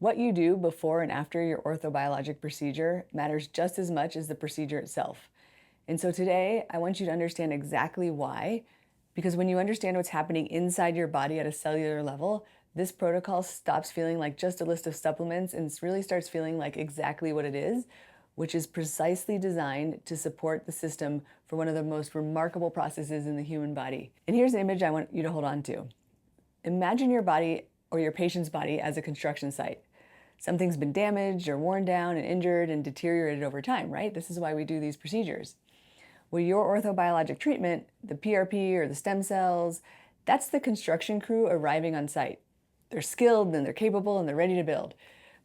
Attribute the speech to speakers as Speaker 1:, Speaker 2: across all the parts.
Speaker 1: What you do before and after your orthobiologic procedure matters just as much as the procedure itself. And so today, I want you to understand exactly why, because when you understand what's happening inside your body at a cellular level, this protocol stops feeling like just a list of supplements and really starts feeling like exactly what it is, which is precisely designed to support the system for one of the most remarkable processes in the human body. And here's the image I want you to hold on to. Imagine your body or your patient's body as a construction site. Something's been damaged or worn down and injured and deteriorated over time, right? This is why we do these procedures. Well, your orthobiologic treatment, the PRP or the stem cells, that's the construction crew arriving on site. They're skilled and they're capable and they're ready to build.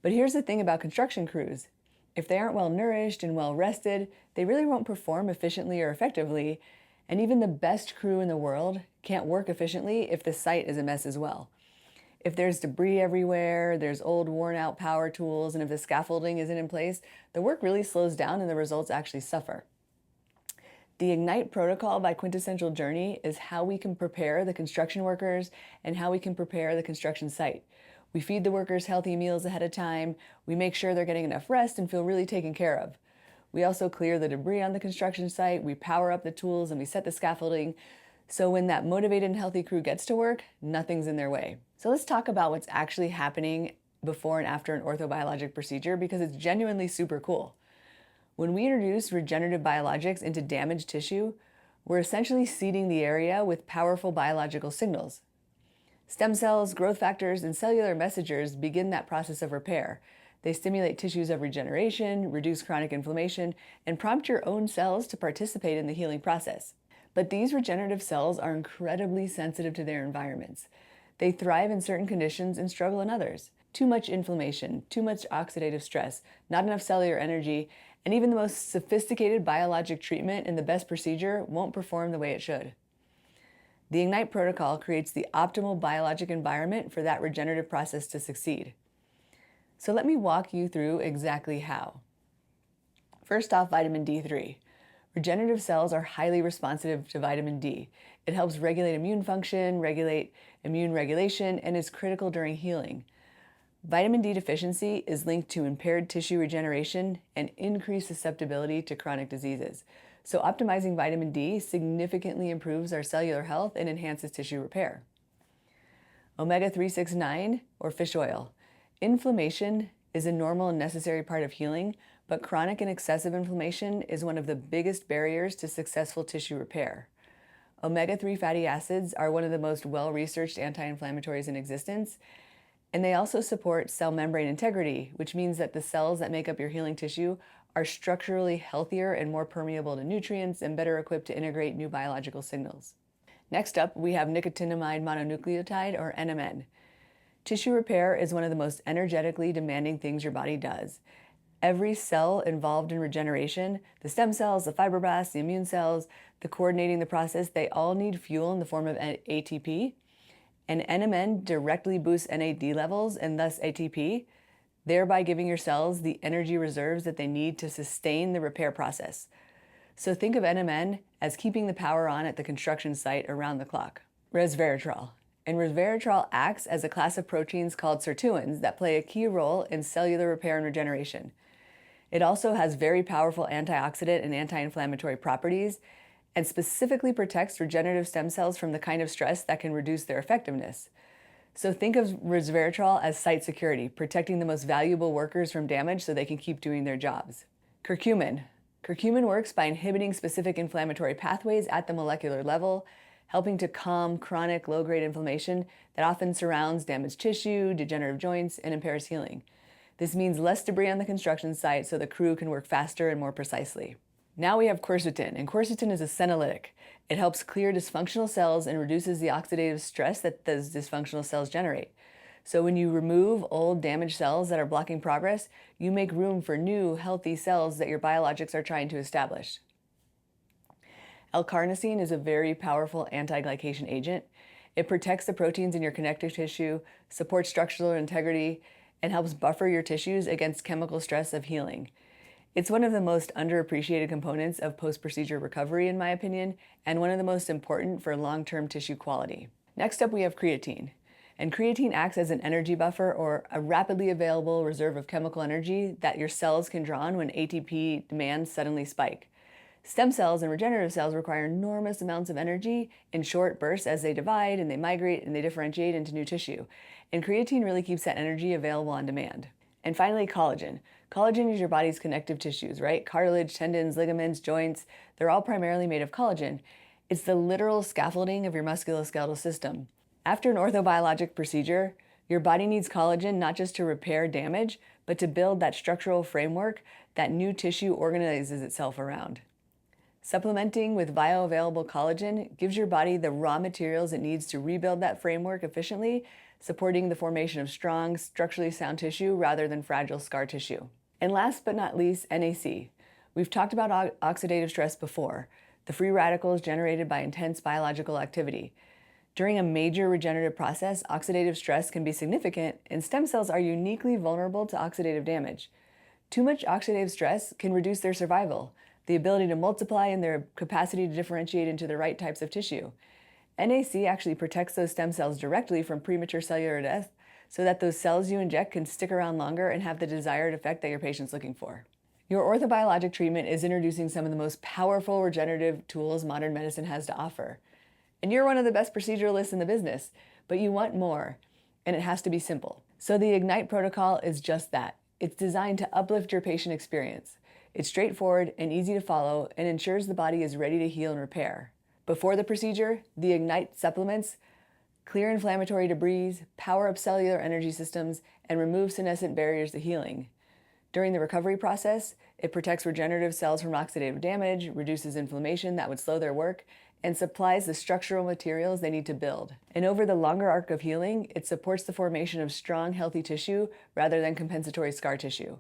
Speaker 1: But here's the thing about construction crews. If they aren't well nourished and well rested, they really won't perform efficiently or effectively. And even the best crew in the world can't work efficiently if the site is a mess as well. If there's debris everywhere, there's old worn out power tools, and if the scaffolding isn't in place, the work really slows down and the results actually suffer. The Ignite protocol by Quinntessential Journey is how we can prepare the construction workers and how we can prepare the construction site. We feed the workers healthy meals ahead of time. We make sure they're getting enough rest and feel really taken care of. We also clear the debris on the construction site. We power up the tools and we set the scaffolding. So when that motivated and healthy crew gets to work, nothing's in their way. So let's talk about what's actually happening before and after an orthobiologic procedure because it's genuinely super cool. When we introduce regenerative biologics into damaged tissue, we're essentially seeding the area with powerful biological signals. Stem cells, growth factors, and cellular messengers begin that process of repair. They stimulate tissues of regeneration, reduce chronic inflammation, and prompt your own cells to participate in the healing process. But these regenerative cells are incredibly sensitive to their environments. They thrive in certain conditions and struggle in others. Too much inflammation, too much oxidative stress, not enough cellular energy, and even the most sophisticated biologic treatment and the best procedure won't perform the way it should. The Ignite protocol creates the optimal biologic environment for that regenerative process to succeed. So let me walk you through exactly how. First off, vitamin D3. Regenerative cells are highly responsive to vitamin D. It helps regulate immune function, regulate immune regulation, and is critical during healing. Vitamin D deficiency is linked to impaired tissue regeneration and increased susceptibility to chronic diseases. So optimizing vitamin D significantly improves our cellular health and enhances tissue repair. Omega-369, or fish oil. Inflammation is a normal and necessary part of healing, but chronic and excessive inflammation is one of the biggest barriers to successful tissue repair. Omega-3 fatty acids are one of the most well-researched anti-inflammatories in existence, and they also support cell membrane integrity, which means that the cells that make up your healing tissue are structurally healthier and more permeable to nutrients and better equipped to integrate new biological signals. Next up, we have nicotinamide mononucleotide, or NMN. Tissue repair is one of the most energetically demanding things your body does. Every cell involved in regeneration, the stem cells, the fibroblasts, the immune cells, the coordinating the process, they all need fuel in the form of ATP. And NMN directly boosts NAD levels and thus ATP, thereby giving your cells the energy reserves that they need to sustain the repair process. So think of NMN as keeping the power on at the construction site around the clock. Resveratrol. And resveratrol acts as a class of proteins called sirtuins that play a key role in cellular repair and regeneration. It also has very powerful antioxidant and anti-inflammatory properties and specifically protects regenerative stem cells from the kind of stress that can reduce their effectiveness. So think of resveratrol as site security, protecting the most valuable workers from damage so they can keep doing their jobs. Curcumin. Curcumin works by inhibiting specific inflammatory pathways at the molecular level, helping to calm chronic low-grade inflammation that often surrounds damaged tissue, degenerative joints, and impairs healing. This means less debris on the construction site so the crew can work faster and more precisely. Now we have quercetin, and quercetin is a senolytic. It helps clear dysfunctional cells and reduces the oxidative stress that those dysfunctional cells generate. So when you remove old damaged cells that are blocking progress, you make room for new, healthy cells that your biologics are trying to establish. L-carnosine is a very powerful anti-glycation agent. It protects the proteins in your connective tissue, supports structural integrity, and helps buffer your tissues against chemical stress of healing. It's one of the most underappreciated components of post-procedure recovery, in my opinion, and one of the most important for long-term tissue quality. Next up, we have creatine. And creatine acts as an energy buffer or a rapidly available reserve of chemical energy that your cells can draw on when ATP demands suddenly spike. Stem cells and regenerative cells require enormous amounts of energy in short bursts as they divide and they migrate and they differentiate into new tissue. And creatine really keeps that energy available on demand. And finally, collagen. Collagen is your body's connective tissues, right? Cartilage, tendons, ligaments, joints, they're all primarily made of collagen. It's the literal scaffolding of your musculoskeletal system. After an orthobiologic procedure, your body needs collagen not just to repair damage, but to build that structural framework that new tissue organizes itself around. Supplementing with bioavailable collagen gives your body the raw materials it needs to rebuild that framework efficiently, supporting the formation of strong, structurally sound tissue rather than fragile scar tissue. And last but not least, NAC. We've talked about oxidative stress before, the free radicals generated by intense biological activity. During a major regenerative process, oxidative stress can be significant, and stem cells are uniquely vulnerable to oxidative damage. Too much oxidative stress can reduce their survival, the ability to multiply, and their capacity to differentiate into the right types of tissue. NAC actually protects those stem cells directly from premature cellular death so that those cells you inject can stick around longer and have the desired effect that your patient's looking for. Your orthobiologic treatment is introducing some of the most powerful regenerative tools modern medicine has to offer. And you're one of the best proceduralists in the business, but you want more, and it has to be simple. So the Ignite protocol is just that. It's designed to uplift your patient experience. It's straightforward and easy to follow and ensures the body is ready to heal and repair. Before the procedure, the Ignite supplements clear inflammatory debris, power up cellular energy systems, and remove senescent barriers to healing. During the recovery process, it protects regenerative cells from oxidative damage, reduces inflammation that would slow their work, and supplies the structural materials they need to build. And over the longer arc of healing, it supports the formation of strong, healthy tissue rather than compensatory scar tissue.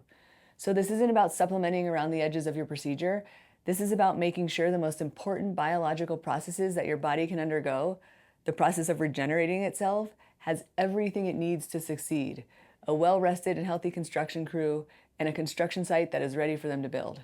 Speaker 1: So this isn't about supplementing around the edges of your procedure. This is about making sure the most important biological processes that your body can undergo, the process of regenerating itself, has everything it needs to succeed. A well-rested and healthy construction crew, and a construction site that is ready for them to build.